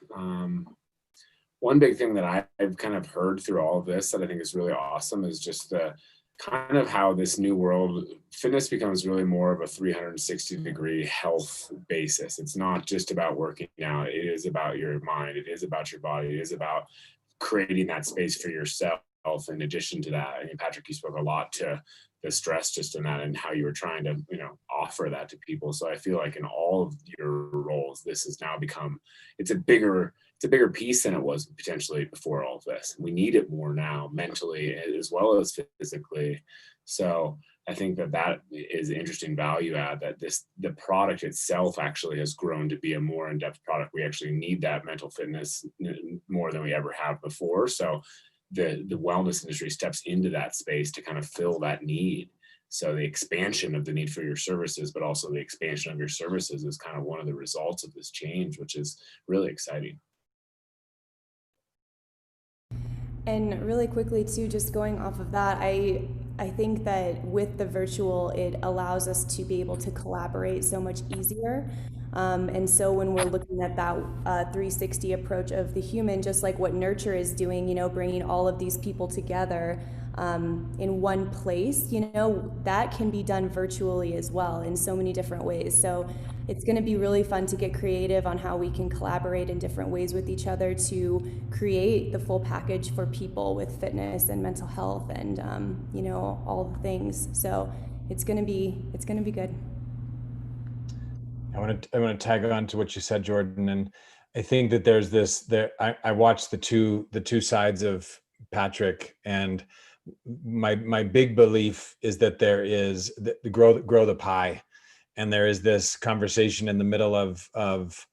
B: One big thing that I've kind of heard through all of this that I think is really awesome is just the kind of how this new world fitness becomes really more of a 360-degree health basis. It's not just about working out. It is about your mind. It is about your body. It is about creating that space for yourself. In addition to that, I mean, Patrick, you spoke a lot to the stress just in that, and how you were trying to, you know, offer that to people. So I feel like in all of your roles, this has now become, it's a bigger piece than it was potentially before all of this. We need it more now, mentally as well as physically. So I think that is an interesting value add, that the product itself actually has grown to be a more in-depth product. We actually need that mental fitness more than we ever have before. So the wellness industry steps into that space to kind of fill that need. So the expansion of the need for your services, but also the expansion of your services, is kind of one of the results of this change, which is really exciting.
D: And really quickly too, just going off of that, I think that with the virtual, it allows us to be able to collaborate so much easier. And so when we're looking at that 360 approach of the human, just like what Nurture is doing, you know, bringing all of these people together, in one place, you know, that can be done virtually as well in so many different ways. So it's going to be really fun to get creative on how we can collaborate in different ways with each other to create the full package for people with fitness and mental health and, you know, all the things. So it's going to be good.
F: I want to tag on to what you said, Jordan, and I think that there's this. I watched the two sides of Patrick, and my big belief is that there is the grow the pie, and there is this conversation in the middle of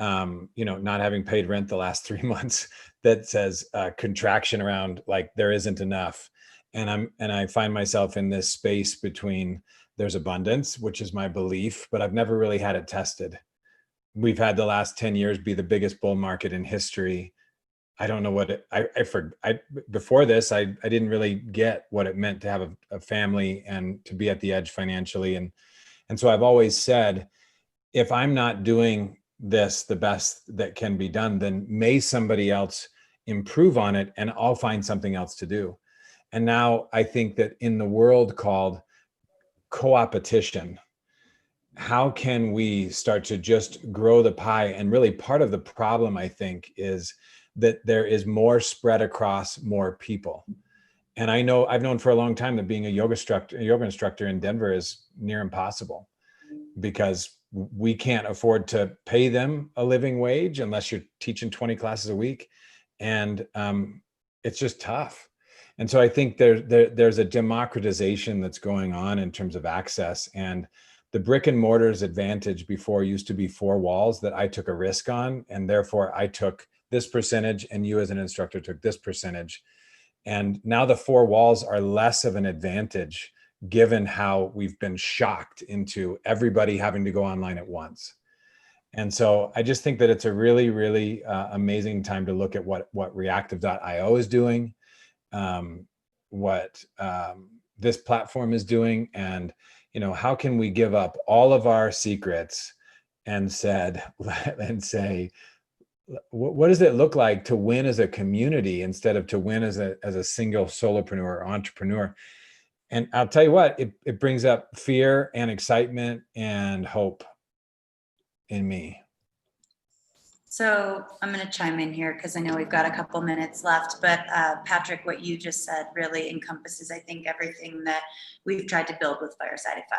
F: you know, not having paid rent the last 3 months that says contraction around like there isn't enough, and I find myself in this space between there's abundance, which is my belief, but I've never really had it tested. We've had the last 10 years be the biggest bull market in history. I don't know what it, I before this, I didn't really get what it meant to have a family and to be at the edge financially. And so I've always said, if I'm not doing this the best that can be done, then may somebody else improve on it and I'll find something else to do. And now I think that in the world called co-opetition, how can we start to just grow the pie? And really part of the problem, I think, is that there is more spread across more people. And I know I've known for a long time that being a yoga instructor in Denver is near impossible because we can't afford to pay them a living wage unless you're teaching 20 classes a week. And it's just tough. And so I think there's a democratization that's going on in terms of access, and the brick and mortar's advantage before used to be 4 walls that I took a risk on. And therefore I took this percentage and you as an instructor took this percentage. And now the 4 walls are less of an advantage given how we've been shocked into everybody having to go online at once. And so I just think that it's a really, really amazing time to look at what Reactiv.io is doing, what this platform is doing, and you know, how can we give up all of our secrets and say, what does it look like to win as a community instead of to win as a single solopreneur or entrepreneur? And I'll tell you what, it brings up fear and excitement and hope in me.
A: So I'm going to chime in here because I know we've got a couple minutes left, but Patrick, what you just said really encompasses, I think, everything that we've tried to build with Fireside at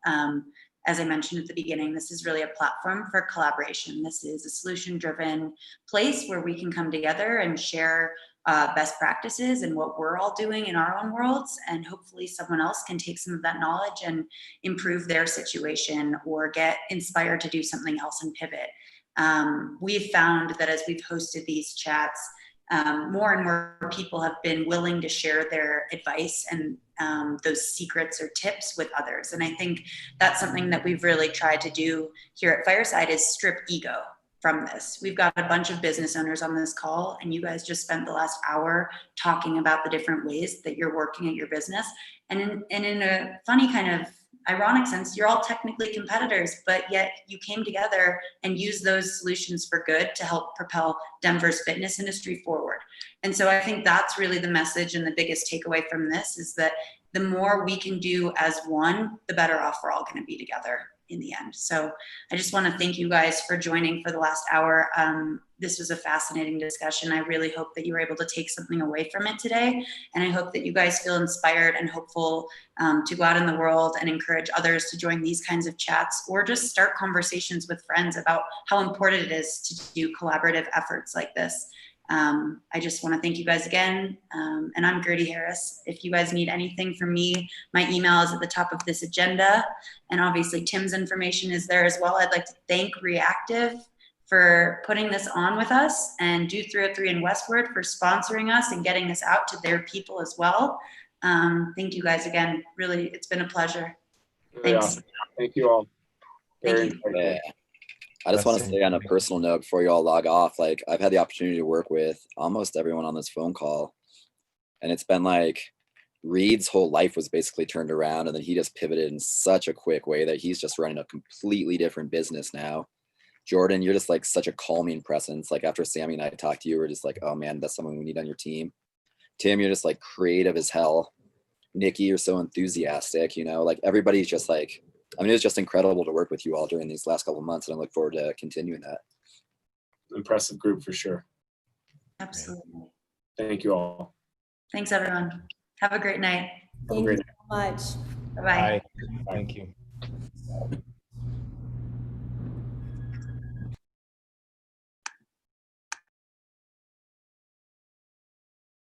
A: 5. As I mentioned at the beginning, this is really a platform for collaboration. This is a solution-driven place where we can come together and share best practices and what we're all doing in our own worlds, and hopefully someone else can take some of that knowledge and improve their situation or get inspired to do something else and pivot. We've found that as we've hosted these chats, more and more people have been willing to share their advice and those secrets or tips with others. And I think that's something that we've really tried to do here at Fireside is strip ego from this. We've got a bunch of business owners on this call, and you guys just spent the last hour talking about the different ways that you're working at your business. And in a funny kind of ironic sense, you're all technically competitors, but yet you came together and used those solutions for good to help propel Denver's fitness industry forward. And so I think that's really the message, and the biggest takeaway from this is that the more we can do as one, the better off we're all going to be together in the end. So I just want to thank you guys for joining for the last hour. This was a fascinating discussion. I really hope that you were able to take something away from it today. And I hope that you guys feel inspired and hopeful to go out in the world and encourage others to join these kinds of chats, or just start conversations with friends about how important it is to do collaborative efforts like this. I just want to thank you guys again. And I'm Gertie Harris. If you guys need anything from me, my email is at the top of this agenda. And obviously Tim's information is there as well. I'd like to thank Reactiv for putting this on with us, and Do 303 and Westward for sponsoring us and getting this out to their people as well. Thank you guys again. Really, it's been a pleasure. Thanks.
B: Awesome. Thank you all. Very
A: Thank you.
C: Yeah. I just want to say on a personal note before you all log off, like I've had the opportunity to work with almost everyone on this phone call. And it's been like Reed's whole life was basically turned around, and then he just pivoted in such a quick way that he's just running a completely different business now. Jordan, you're just like such a calming presence. Like after Sammy and I talked to you, we're just like, oh man, that's someone we need on your team. Tim, you're just like creative as hell. Nikki, you're so enthusiastic, you know, like everybody's just like, I mean, it was just incredible to work with you all during these last couple of months, and I look forward to continuing that.
B: Impressive group for sure.
A: Absolutely.
B: Thank you all.
A: Thanks, everyone. Have a great night.
B: Have a
D: Thank
B: great
D: you
B: night.
D: so much.
A: Bye-bye.
F: Thank you.